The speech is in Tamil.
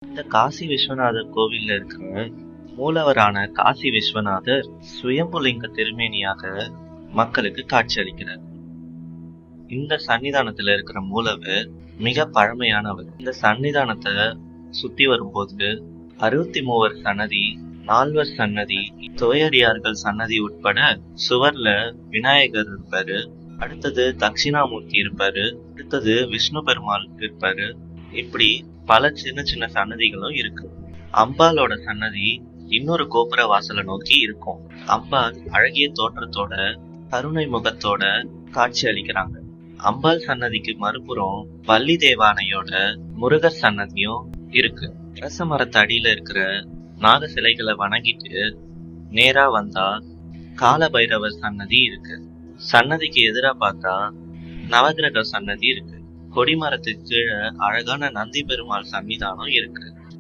இந்த காசி விஸ்வநாதர் கோவில்ல இருக்கிற மூலவரான காசி விஸ்வநாதர் சுயம்புலிங்க திருமேனியாக மக்களுக்கு காட்சி அளிக்கிறார். இந்த சன்னிதானத்துல இருக்கிற மூலவர் மிக பழமையானவர். இந்த சன்னிதானத்தை சுத்தி வரும்போது 63 சன்னதி, 4 சன்னதி, துவையடியார்கள் சன்னதி உட்பட சுவர்ல விநாயகர் இருப்பாரு, அடுத்தது தட்சிணாமூர்த்தி இருப்பாரு, அடுத்தது விஷ்ணு பெருமாள் இருப்பாரு. இப்படி பல சின்ன சின்ன சன்னதிகளும் இருக்கு. அம்பாலோட சன்னதி இன்னொரு கோபுர வாசலை நோக்கி இருக்கும். அம்பாள் அழகிய தோற்றத்தோட கருணை முகத்தோட காட்சி அளிக்கிறாங்க. அம்பாள் சன்னதிக்கு மறுபுறம் வள்ளி தேவானையோட முருகர் சன்னதியும் இருக்கு. அரச மரத்து அடியில இருக்கிற நாக சிலைகளை வணங்கிட்டு நேரா வந்தா கால பைரவர் சன்னதி இருக்கு. சன்னதிக்கு எதிரா பார்த்தா நவகிரக சன்னதி இருக்கு. கொடிமரத்துக்கு கீழே அழகான நந்தி பெருமாள் சன்னிதானம் இருக்கு.